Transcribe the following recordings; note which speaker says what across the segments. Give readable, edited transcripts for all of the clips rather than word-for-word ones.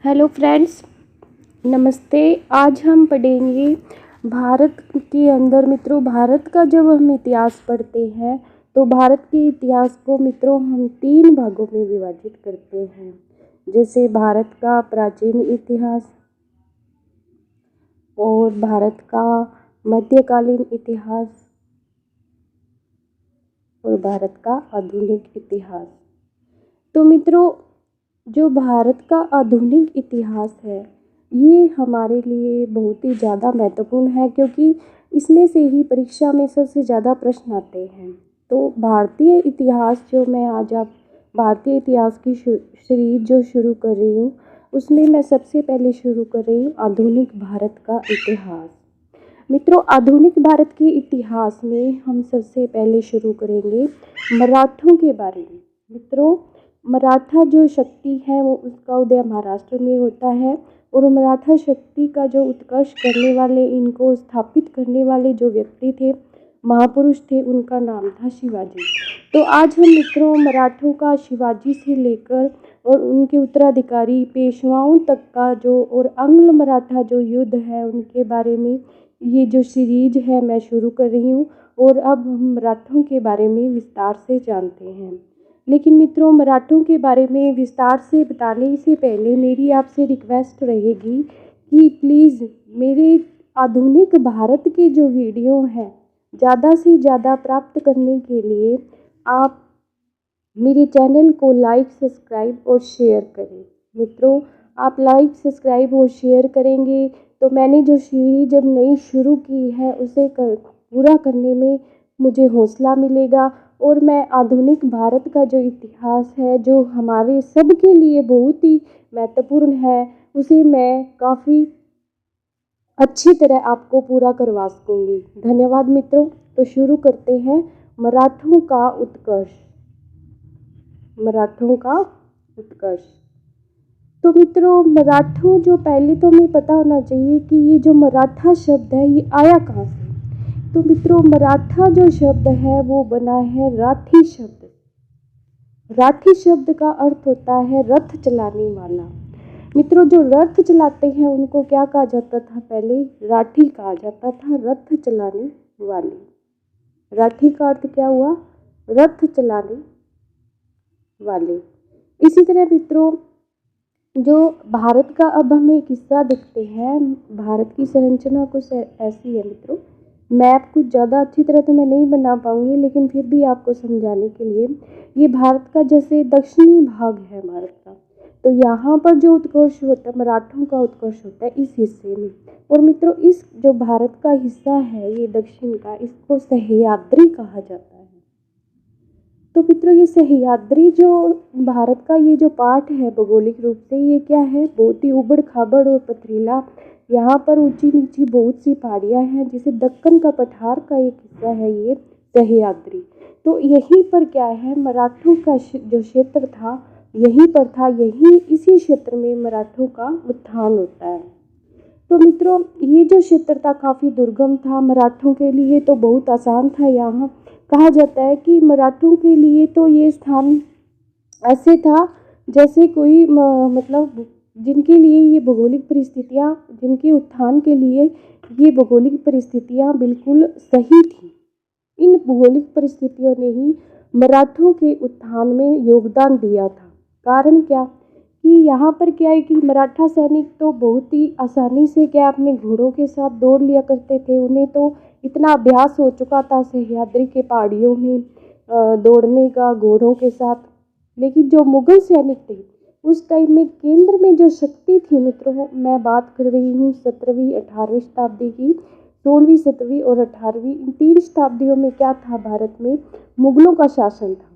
Speaker 1: Hello friends, नमस्ते। आज हम पढ़ेंगे भारत के अंदर मित्रों, भारत का जब हम इतिहास पढ़ते हैं तो भारत के इतिहास को मित्रों हम 3 भागों में विभाजित करते हैं। जैसे भारत का प्राचीन इतिहास और भारत का मध्यकालीन इतिहास और भारत का आधुनिक इतिहास। तो मित्रों, जो भारत का आधुनिक इतिहास है ये हमारे लिए बहुत ही ज़्यादा महत्वपूर्ण है, क्योंकि इसमें से ही परीक्षा में सबसे ज़्यादा प्रश्न आते हैं। तो भारतीय इतिहास जो मैं आज आप भारतीय इतिहास की सीरीज जो शुरू कर रही हूँ, उसमें मैं सबसे पहले शुरू कर रही हूँ आधुनिक भारत का इतिहास। मित्रों, आधुनिक भारत के इतिहास में हम सबसे पहले शुरू करेंगे मराठों के बारे में। मित्रों, मराठा जो शक्ति है वो उसका उदय महाराष्ट्र में होता है, और मराठा शक्ति का जो उत्कर्ष करने वाले, इनको स्थापित करने वाले जो व्यक्ति थे, महापुरुष थे, उनका नाम था शिवाजी। तो आज हम मित्रों मराठों का शिवाजी से लेकर और उनके उत्तराधिकारी पेशवाओं तक का जो और आंग्ल मराठा जो युद्ध है उनके बारे में ये जो सीरीज है मैं शुरू कर रही हूँ। और अब हम मराठों के बारे में विस्तार से जानते हैं। लेकिन मित्रों, मराठों के बारे में विस्तार से बताने से पहले मेरी आपसे रिक्वेस्ट रहेगी कि प्लीज़ मेरे आधुनिक भारत के जो वीडियो हैं ज़्यादा से ज़्यादा प्राप्त करने के लिए आप मेरे चैनल को लाइक, सब्सक्राइब और शेयर करें। मित्रों, आप लाइक, सब्सक्राइब और शेयर करेंगे तो मैंने जो सीरीज जब नई शुरू की है उसे पूरा करने में मुझे हौसला मिलेगा, और मैं आधुनिक भारत का जो इतिहास है जो हमारे सबके लिए बहुत ही महत्वपूर्ण है उसे मैं काफ़ी अच्छी तरह आपको पूरा करवा सकूँगी। धन्यवाद मित्रों। तो शुरू करते हैं मराठों का उत्कर्ष। मराठों का उत्कर्ष। तो मित्रों, मराठों जो पहले तो हमें पता होना चाहिए कि ये जो मराठा शब्द है ये आया कहाँ से। तो मित्रों, मराठा जो शब्द है वो बना है राठी शब्द। राठी शब्द का अर्थ होता है रथ चलाने वाला। मित्रों, जो रथ चलाते हैं उनको क्या कहा जाता था? पहले राठी कहा जाता था, रथ चलाने वाले। राठी का अर्थ क्या हुआ? रथ चलाने वाले। इसी तरह मित्रों, जो भारत का अब हमें एक हिस्सा दिखते हैं, भारत की संरचना कुछ ऐसी है मित्रों। मैप कुछ ज़्यादा अच्छी तरह तो मैं नहीं बना पाऊँगी, लेकिन फिर भी आपको समझाने के लिए ये भारत का जैसे दक्षिणी भाग है भारत का, तो यहाँ पर जो उत्कर्ष होता है, मराठों का उत्कर्ष होता है इस हिस्से में। और मित्रों, इस जो भारत का हिस्सा है ये दक्षिण का, इसको सह्याद्री कहा जाता है। तो मित्रों, ये सह्याद्री जो भारत का ये जो पार्ट है भौगोलिक रूप से, ये क्या है? बहुत ही उबड़ खाबड़ और पथरीला। यहाँ पर ऊंची नीची बहुत सी पहाड़ियाँ हैं, जिसे दक्कन का पठार का एक हिस्सा है ये सह्याद्री। तो यहीं पर क्या है, मराठों का जो क्षेत्र था यहीं पर था, यहीं इसी क्षेत्र में मराठों का उत्थान होता है। तो मित्रों, ये जो क्षेत्र था काफ़ी दुर्गम था मराठों के लिए, तो बहुत आसान था। यहाँ कहा जाता है कि मराठों के लिए तो ये स्थान ऐसे था जैसे कोई मतलब जिनके लिए ये भौगोलिक परिस्थितियाँ, जिनके उत्थान के लिए ये भौगोलिक परिस्थितियाँ बिल्कुल सही थी। इन भौगोलिक परिस्थितियों ने ही मराठों के उत्थान में योगदान दिया था। कारण क्या कि यहाँ पर क्या है कि मराठा सैनिक तो बहुत ही आसानी से क्या अपने घोड़ों के साथ दौड़ लिया करते थे। उन्हें तो इतना अभ्यास हो चुका था सह्याद्री के पहाड़ियों में दौड़ने का घोड़ों के साथ। लेकिन जो मुगल सैनिक थे उस टाइम में केंद्र में जो शक्ति थी मित्रों, मैं बात कर रही हूँ 17वीं 18वीं शताब्दी की। 16वीं 17वीं और 18वीं, इन 3 शताब्दियों में क्या था? भारत में मुगलों का शासन था।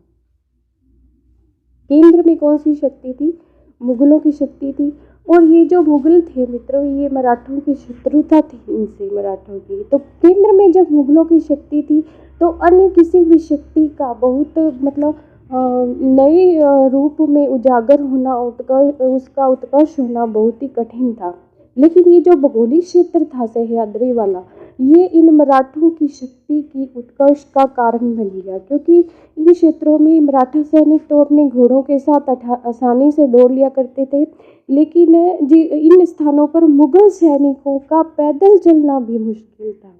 Speaker 1: केंद्र में कौन सी शक्ति थी? मुगलों की शक्ति थी। और ये जो मुगल थे मित्रों, ये मराठों की शत्रुता थी इनसे, मराठों की। तो केंद्र में जब मुगलों की शक्ति थी तो अन्य किसी भी शक्ति का बहुत मतलब नए रूप में उजागर होना, उसका उत्कर्ष होना बहुत ही कठिन था। लेकिन ये जो भौगोलिक क्षेत्र था सह्याद्री वाला, ये इन मराठों की शक्ति की उत्कर्ष का कारण बन गया, क्योंकि इन क्षेत्रों में मराठा सैनिक तो अपने घोड़ों के साथ आसानी से दौड़ लिया करते थे, लेकिन इन स्थानों पर मुगल सैनिकों का पैदल चलना भी मुश्किल था।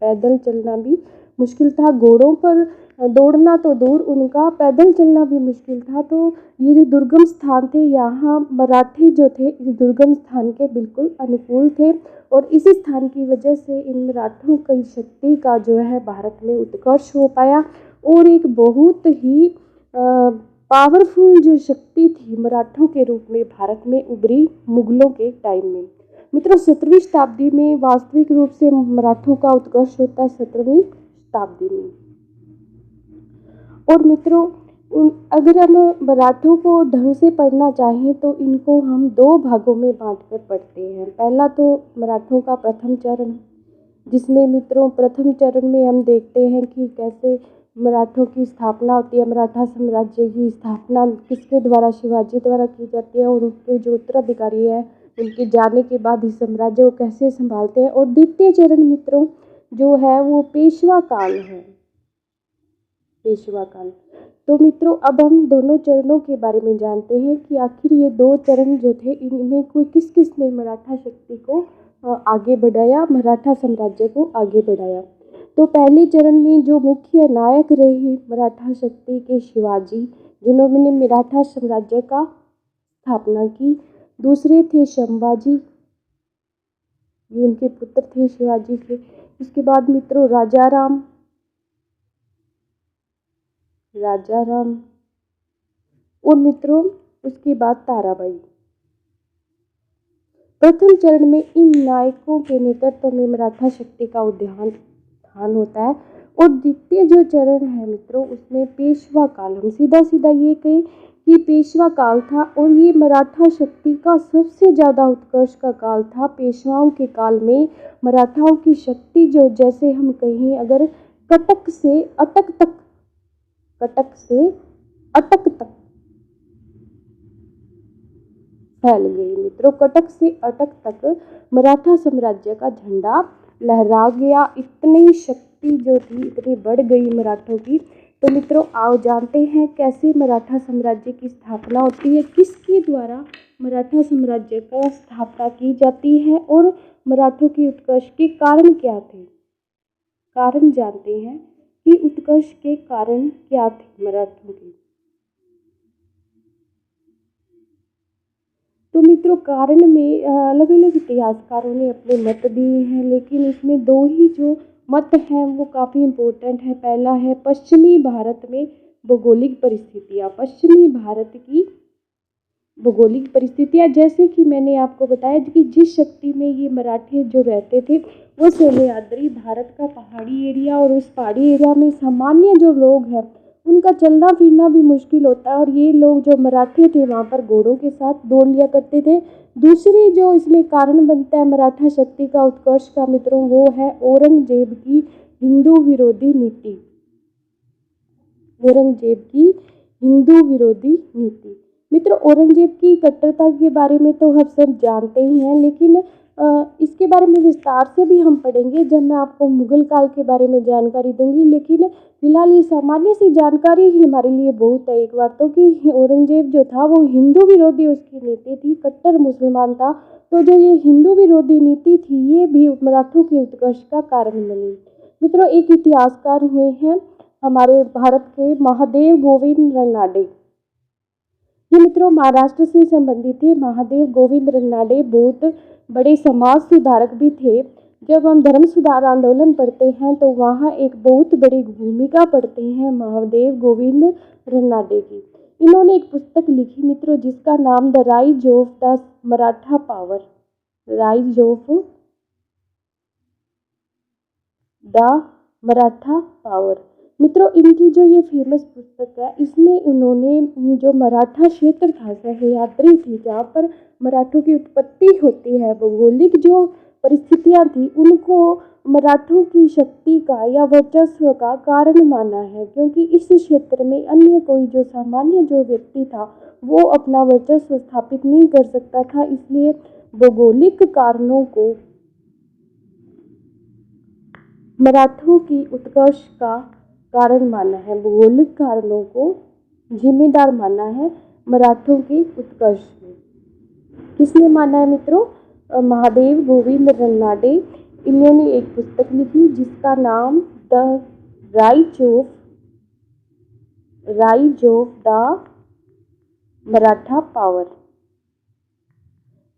Speaker 1: पैदल चलना भी मुश्किल था, घोड़ों पर दौड़ना तो दूर, उनका पैदल चलना भी मुश्किल था। तो ये जो दुर्गम स्थान थे, यहाँ मराठी जो थे इस दुर्गम स्थान के बिल्कुल अनुकूल थे, और इसी स्थान की वजह से इन मराठों की शक्ति का जो है भारत में उत्कर्ष हो पाया, और एक बहुत ही पावरफुल जो शक्ति थी मराठों के रूप में भारत में उभरी मुगलों के टाइम में। मित्रों 17वीं शताब्दी में वास्तविक रूप से मराठों का उत्कर्ष होता है 17वीं शताब्दी में। और मित्रों अगर हम मराठों को ढंग से पढ़ना चाहें तो इनको हम दो भागों में बांटकर पढ़ते हैं। पहला तो मराठों का प्रथम चरण, जिसमें मित्रों प्रथम चरण में हम देखते हैं कि कैसे मराठों की स्थापना होती है। मराठा साम्राज्य की स्थापना किसके द्वारा, शिवाजी द्वारा की जाती है, और उनके जो उत्तराधिकारी है उनके जाने के बाद इस साम्राज्य को कैसे संभालते हैं। और द्वितीय चरण मित्रों जो है वो पेशवा काल है, पेशवा काल। तो मित्रों अब हम दोनों चरणों के बारे में जानते हैं कि आखिर ये दो चरण जो थे इनमें कोई किस किस ने मराठा शक्ति को आगे बढ़ाया, मराठा साम्राज्य को आगे बढ़ाया। तो पहले चरण में जो मुख्य नायक रहे मराठा शक्ति के शिवाजी, जिन्होंने मराठा साम्राज्य का स्थापना की। दूसरे थे संभाजी, ये उनके पुत्र थे शिवाजी के। उसके बाद मित्रों राजा राम, और मित्रों उसके बाद ताराबाई। प्रथम चरण में इन नायकों के नेतृत्व में मराठा शक्ति का उत्थान होता है। और द्वितीय जो चरण है मित्रों उसमें पेशवा काल, हम सीधा सीधा ये कहें कि पेशवा काल था, और ये मराठा शक्ति का सबसे ज़्यादा उत्कर्ष का काल था। पेशवाओं के काल में मराठाओं की शक्ति जो, जैसे हम कहें अगर कटक से अटक तक फैल गई मित्रों। कटक से अटक तक मराठा साम्राज्य का झंडा लहरा गया। इतनी शक्ति जो थी इतनी बढ़ गई मराठों की। तो मित्रों आओ जानते हैं कैसे मराठा साम्राज्य की स्थापना होती है, किसके द्वारा मराठा साम्राज्य का स्थापना की जाती है, और मराठों की उत्कर्ष के कारण क्या थे। कारण जानते हैं कि उत्कर्ष के कारण क्या थे मराठों के। तो मित्रों कारण में अलग अलग इतिहासकारों ने अपने मत दिए हैं, लेकिन इसमें दो ही जो मत हैं वो काफ़ी इम्पोर्टेंट है। पहला है पश्चिमी भारत में भौगोलिक परिस्थितियाँ। पश्चिमी भारत की भौगोलिक परिस्थितियाँ, जैसे कि मैंने आपको बताया कि जिस शक्ति में ये मराठे जो रहते थे वो सह्याद्री भारत का पहाड़ी एरिया, और उस पहाड़ी एरिया में सामान्य जो लोग हैं उनका चलना फिरना भी मुश्किल होता है। और ये लोग जो मराठे थे वहाँ पर घोड़ों के साथ दौड़ लिया करते थे। दूसरी जो इसमें कारण बनता है मराठा शक्ति का उत्कर्ष का मित्रों वो है औरंगजेब की हिंदू विरोधी नीति। औरंगजेब की हिंदू विरोधी नीति। मित्रों औरंगजेब की कट्टरता के बारे में तो हम सब जानते ही हैं, लेकिन इसके बारे में विस्तार से भी हम पढ़ेंगे जब मैं आपको मुगल काल के बारे में जानकारी दूंगी। लेकिन फिलहाल ये सामान्य सी जानकारी ही हमारे लिए बहुत है एक बार तो, कि औरंगजेब जो था वो हिंदू विरोधी उसकी नीति थी, कट्टर मुसलमान था। तो जो ये हिंदू विरोधी नीति थी ये भी मराठों के उत्कर्ष का कारण बनी। मित्रों एक इतिहासकार हुए हैं हमारे भारत के महादेव गोविंद रननाडे। ये मित्रों महाराष्ट्र से संबंधित थे। महादेव गोविंद रननाडे बहुत बड़े समाज सुधारक भी थे। जब हम धर्म सुधार आंदोलन पढ़ते हैं तो वहाँ एक बहुत बड़ी भूमिका पढ़ते हैं महादेव गोविंद रननाडे की। इन्होंने एक पुस्तक लिखी मित्रों जिसका नाम the rise of the Maratha power, rise of the Maratha power. मित्रों इनकी जो ये फेमस पुस्तक है इसमें उन्होंने जो मराठा क्षेत्र था, सह्याद्री थी जहाँ पर मराठों की उत्पत्ति होती है, भौगोलिक जो परिस्थितियाँ थी उनको मराठों की शक्ति का या वर्चस्व का कारण माना है, क्योंकि इस क्षेत्र में अन्य कोई जो सामान्य जो व्यक्ति था वो अपना वर्चस्व स्थापित नहीं कर सकता था। इसलिए भौगोलिक कारणों को मराठों की उत्कर्ष का कारण माना है, भौगोलिक कारणों को जिम्मेदार माना है मराठों के उत्कर्ष में। किसने माना है मित्रों? महादेव गोविंद रननाडे। इन्होंने एक पुस्तक लिखी जिसका नाम the rise of the Maratha power.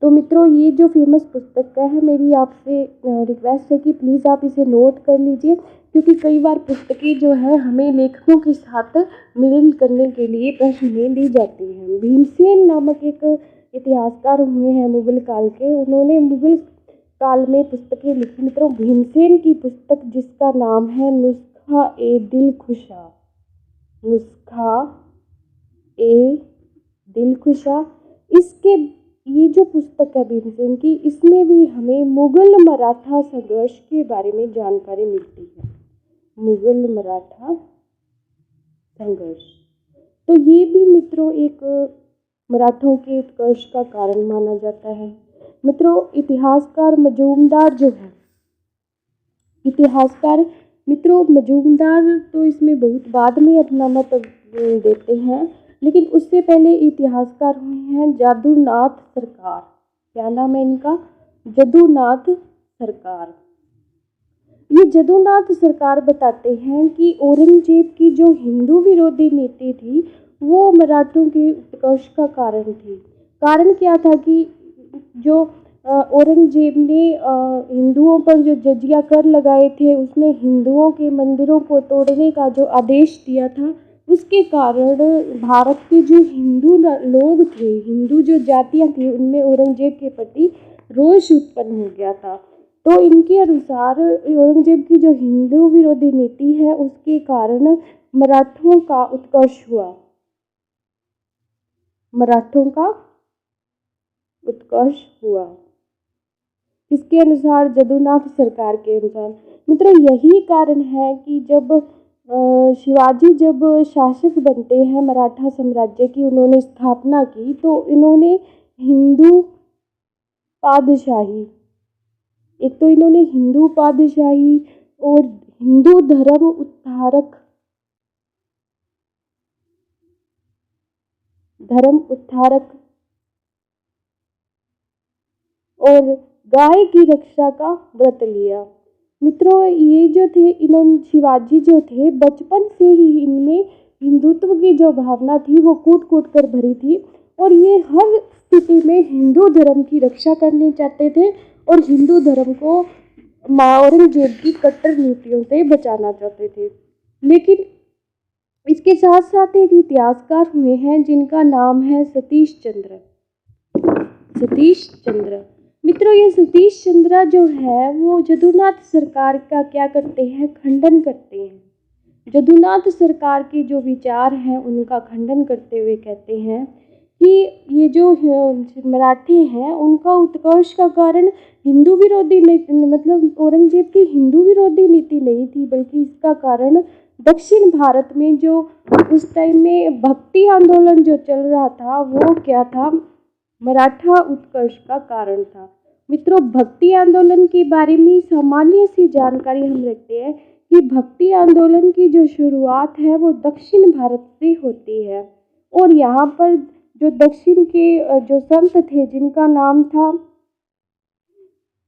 Speaker 1: तो मित्रों ये जो फेमस पुस्तक है, मेरी आपसे रिक्वेस्ट है कि प्लीज़ आप इसे नोट कर लीजिए, क्योंकि कई बार पुस्तकें जो है हमें लेखकों के साथ मिलन करने के लिए प्रश्न में दी जाती हैं। भीमसेन नामक एक इतिहासकार हुए हैं मुगल काल के, उन्होंने मुगल काल में पुस्तकें लिखी। मित्रों भीमसेन की पुस्तक जिसका नाम है नुस्खा ए दिलखुशा, नुस्खा ए दिलखुशा, इसके ये जो पुस्तक है भीमसेन की, इसमें भी हमें मुगल मराठा संघर्ष के बारे में जानकारी मिलती है। मुगल मराठा संघर्ष, तो ये भी मित्रों एक मराठों के उत्कर्ष का कारण माना जाता है। मित्रों इतिहासकार मजूमदार जो है, इतिहासकार मित्रों मजूमदार तो इसमें बहुत बाद में अपना मत देते हैं, लेकिन उससे पहले इतिहासकार हुए हैं जदुनाथ सरकार। क्या नाम है इनका? जदुनाथ सरकार। ये जदुनाथ सरकार बताते हैं कि औरंगजेब की जो हिंदू विरोधी नीति थी वो मराठों के उत्कर्ष का कारण थी। कारण क्या था कि जो औरंगजेब ने हिंदुओं पर जो जजिया कर लगाए थे, उसने हिंदुओं के मंदिरों को तोड़ने का जो आदेश दिया था, उसके कारण भारत के जो हिंदू लोग थे, हिंदू जो जातियां थी, उनमें औरंगजेब के प्रति रोष उत्पन्न हो गया था। तो इनके अनुसार औरंगजेब की जो हिंदू विरोधी नीति है उसके कारण मराठों का उत्कर्ष हुआ, मराठों का उत्कर्ष हुआ। इसके अनुसार जदुनाथ सरकार के अनुसार मित्रों यही कारण है कि जब शिवाजी जब शासक बनते हैं मराठा साम्राज्य की, उन्होंने स्थापना की, तो इन्होंने हिंदू पादशाही, एक तो इन्होंने हिंदू पादशाही और हिंदू धर्म उत्थारक और गाय की रक्षा का व्रत लिया। मित्रों ये जो थे, इन्होंने शिवाजी जो थे बचपन से ही इनमें हिंदुत्व की जो भावना थी वो कूट कूट कर भरी थी, और ये हर स्थिति में हिंदू धर्म की रक्षा करनी चाहते थे और हिंदू धर्म को औरंगजेब की कट्टर नीतियों से बचाना चाहते थे। लेकिन इसके साथ साथ एक इतिहासकार हुए हैं जिनका नाम है सतीश चंद्र। सतीश चंद्र मित्रों ये सतीश चंद्र जो है वो जदुनाथ सरकार का क्या करते हैं? खंडन करते हैं। जदुनाथ सरकार के जो विचार हैं उनका खंडन करते हुए कहते हैं कि ये जो मराठे हैं उनका उत्कर्ष का कारण हिंदू विरोधी नीति, मतलब औरंगजेब की हिंदू विरोधी नीति नहीं थी, बल्कि इसका कारण दक्षिण भारत में जो उस टाइम में भक्ति आंदोलन जो चल रहा था वो क्या था? मराठा उत्कर्ष का कारण था। मित्रों भक्ति आंदोलन के बारे में सामान्य सी जानकारी हम रखते हैं कि भक्ति आंदोलन की जो शुरुआत है वो दक्षिण भारत से होती है, और यहाँ पर जो दक्षिण के जो संत थे जिनका नाम था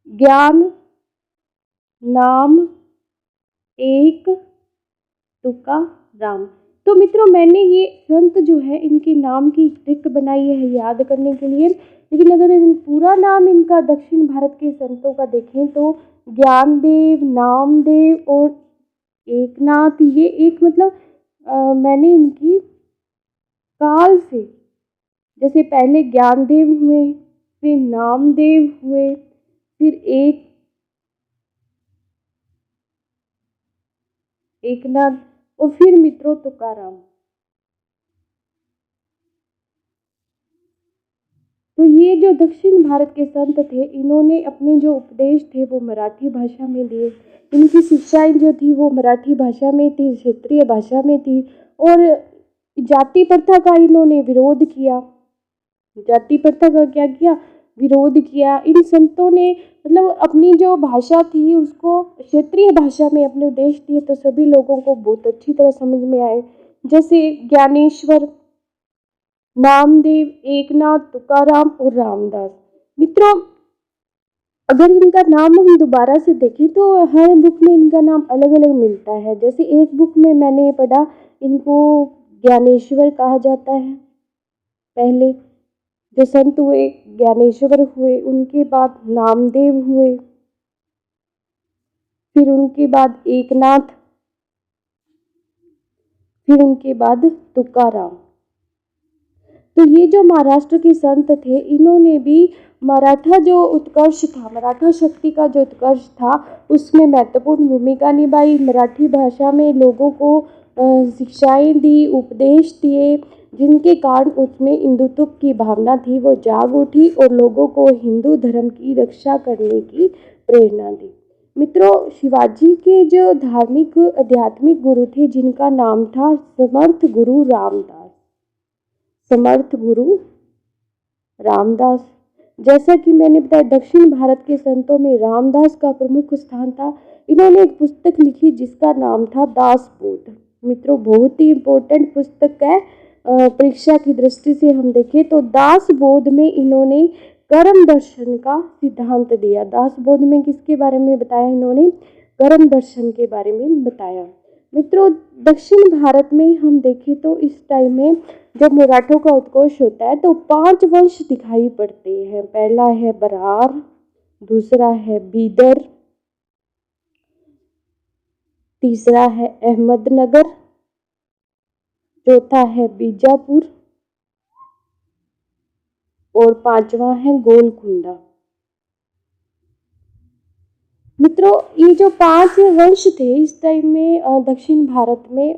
Speaker 1: ज्ञान नाम एक तुकाराम। तो मित्रों मैंने ये संत जो है इनके नाम की ट्रिक बनाई है याद करने के लिए, लेकिन अगर पूरा नाम इनका दक्षिण भारत के संतों का देखें तो ज्ञानदेव, नामदेव और एकनाथ, ये एक मतलब मैंने इनकी काल से, जैसे पहले ज्ञानदेव हुए, फिर नामदेव हुए, फिर एकनाथ और फिर मित्रों तुकाराम। तो ये जो दक्षिण भारत के संत थे इन्होंने अपने जो उपदेश थे वो मराठी भाषा में दिए। इनकी शिक्षाएं जो थी वो मराठी भाषा में थी, क्षेत्रीय भाषा में थी, और जाति प्रथा का इन्होंने विरोध किया। जाति प्रथा का क्या किया? विरोध किया। इन संतों ने मतलब अपनी जो भाषा थी उसको क्षेत्रीय भाषा में अपने उपदेश दिए तो सभी लोगों को बहुत अच्छी तरह समझ में आए। जैसे ज्ञानेश्वर, नामदेव, एकनाथ, तुकाराम और रामदास। मित्रों, अगर इनका नाम हम दोबारा से देखें तो हर बुक में इनका नाम अलग अलग मिलता है। जैसे एक बुक में मैंने पढ़ा, इनको ज्ञानेश्वर कहा जाता है। पहले जो संत हुए ज्ञानेश्वर हुए, उनके बाद नामदेव हुए, फिर उनके बाद एकनाथ, फिर उनके बाद तुकाराम। तो ये जो महाराष्ट्र के संत थे, इन्होंने भी मराठा जो उत्कर्ष था, मराठा शक्ति का जो उत्कर्ष था, उसमें महत्वपूर्ण भूमिका निभाई। मराठी भाषा में लोगों को शिक्षाएं दी, उपदेश दिए, जिनके कारण उसमें हिंदुत्व की भावना थी वो जाग उठी और लोगों को हिंदू धर्म की रक्षा करने की प्रेरणा दी। मित्रों, शिवाजी के जो धार्मिक आध्यात्मिक गुरु थे, जिनका नाम था समर्थ गुरु रामदास। समर्थ गुरु रामदास, जैसा कि मैंने बताया, दक्षिण भारत के संतों में रामदास का प्रमुख स्थान था। इन्होंने एक पुस्तक लिखी जिसका नाम था दासबोध। मित्रों, बहुत ही इम्पोर्टेंट पुस्तक है। परीक्षा की दृष्टि से हम देखें तो दासबोध में इन्होंने कर्म दर्शन का सिद्धांत दिया। दासबोध में किसके बारे में बताया? इन्होंने कर्म दर्शन के बारे में बताया। मित्रों, दक्षिण भारत में हम देखें तो इस टाइम में जब मराठों का उत्कर्ष होता है तो 5 वंश दिखाई पड़ते हैं। पहला है बरार, दूसरा है बीदर, तीसरा है अहमदनगर, चौथा है बीजापुर और 5वां है गोलकुंडा। मित्रों, ये जो 5 वंश थे इस टाइम में दक्षिण भारत में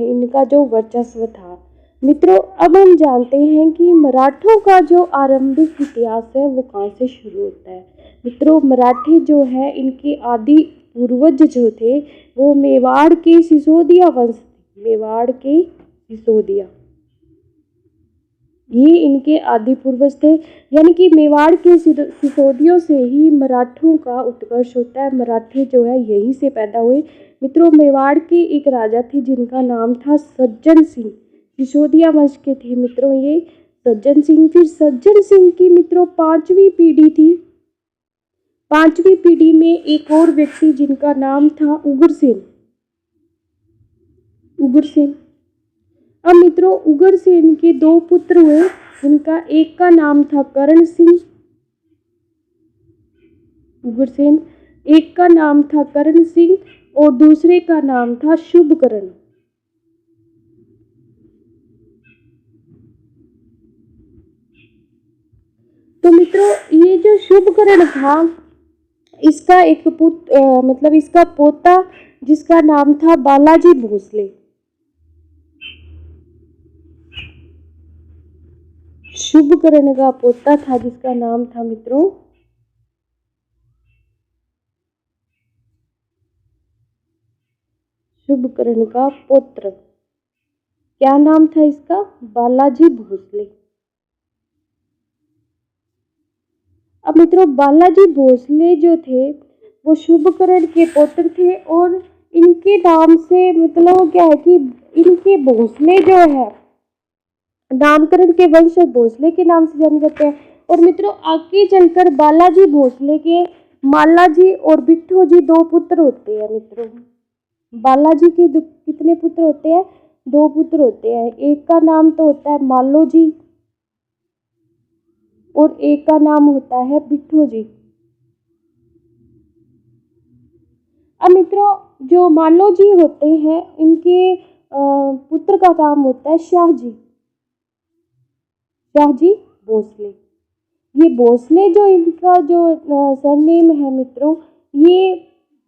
Speaker 1: इनका जो वर्चस्व था। मित्रों, अब हम जानते हैं कि मराठों का जो आरंभिक इतिहास है वो कहाँ से शुरू होता है। मित्रों, मराठी जो है, इनके आदि पूर्वज जो थे वो मेवाड़ के सिसोदिया वंश थे। मेवाड़ के सिसोदिया, ये इनके आदि पूर्वज थे। यानी कि मेवाड़ के सिसोदियों से ही मराठों का उत्कर्ष होता है। मराठी जो है यहीं से पैदा हुए। मित्रों, मेवाड़ के एक राजा थे जिनका नाम था सज्जन सिंह, सिसोदिया वंश के थे। मित्रों, ये सज्जन सिंह, फिर सज्जन सिंह की मित्रों 5वीं पीढ़ी थी। 5वीं पीढ़ी में एक और व्यक्ति जिनका नाम था उग्रसेन। उग्रसेन, अब मित्रों, उग्रसेन के 2 पुत्र हुए, जिनका एक का नाम था करण सिंह। उग्रसेन, एक का नाम था करण सिंह और दूसरे का नाम था शुभकरण। तो मित्रों, ये जो शुभकरण था, इसका एक मतलब इसका पोता जिसका नाम था बालाजी भोसले। शुभकर्ण का पोता था जिसका नाम था मित्रों शुभकर्ण का पुत्र, क्या नाम था इसका? बालाजी भोसले। अब मित्रों, बालाजी भोसले जो थे वो शुभकर्ण के पुत्र थे और इनके नाम से मतलब क्या है कि इनके भोसले जो है नामकरण के वंश भोसले के नाम से जाने जाते हैं। और मित्रों, आगे चलकर बालाजी भोसले के मालाजी और बिट्ठू जी 2 पुत्र होते हैं। मित्रों, बालाजी के कितने पुत्र होते हैं? 2 पुत्र होते हैं। एक का नाम तो होता है मालो जी और एक का नाम होता है बिट्ठू जी। अब मित्रों, जो मालो जी होते हैं इनके पुत्र का नाम होता है शाहजी भोसले। ये भोसले जो इनका जो सरनेम है मित्रों, ये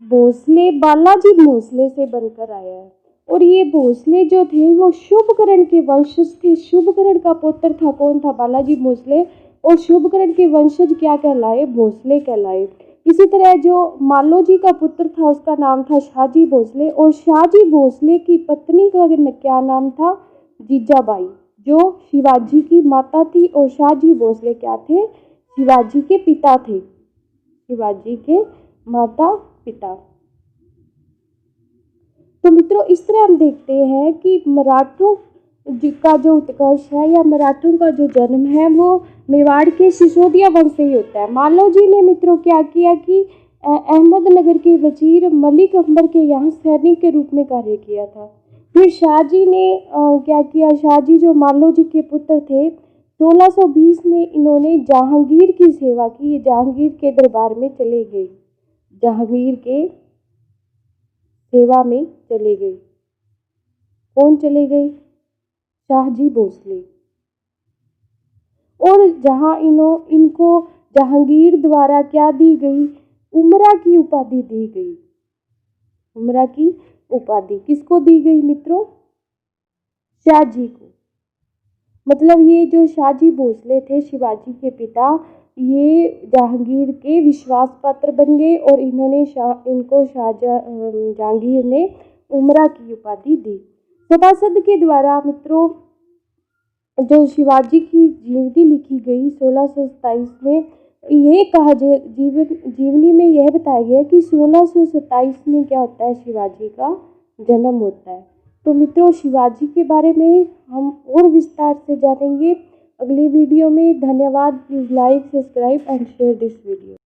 Speaker 1: भोसले बालाजी भोसले से बनकर आया है। और ये भोसले जो थे वो शुभकर्ण के वंशज थे। शुभकर्ण का पुत्र था कौन था? बालाजी भोसले। और शुभकर्ण के वंशज क्या कहलाए? भोसले कहलाए। इसी तरह जो मालो जी का पुत्र था उसका नाम था शाहजी भोसले और शाहजी भोसले की पत्नी का क्या नाम था? जीजाबाई, जो शिवाजी की माता थी। और शाहजी भोसले क्या थे? शिवाजी के पिता थे, शिवाजी के माता पिता। तो मित्रों इस तरह हम देखते हैं कि मराठों का जो उत्कर्ष है या मराठों का जो जन्म है वो मेवाड़ के सिसोदिया वंश से ही होता है। मालव जी ने मित्रों क्या किया कि अहमदनगर के वजीर मलिक अंबर के यहाँ सैनिक के रूप में कार्य किया था। फिर शाहजी ने क्या किया, शाहजी जो मालव जी के पुत्र थे, 1620 में इन्होंने जहांगीर की सेवा की, जहांगीर के दरबार में चले गए, जहांगीर के सेवा में चले गए। कौन चले गए? शाहजी भोसले। और जहां इनको जहांगीर द्वारा क्या दी गई, उमरा की उपाधि दी गई। उमरा की उपाधि किसको दी गई मित्रों? शाहजी को। मतलब ये जो शाहजी भोसले थे, शिवाजी के पिता, ये जहांगीर के विश्वास पात्र बन गए और इनको जहांगीर ने उमरा की उपाधि दी। सभासद के द्वारा मित्रों जो शिवाजी की जीवनी लिखी गई 1627 में, ये कहा जीवनी में यह बताया गया कि 1627 में क्या होता है, शिवाजी का जन्म होता है। तो मित्रों शिवाजी के बारे में हम और विस्तार से जानेंगे अगली वीडियो में। धन्यवाद। Please like, subscribe and share this video.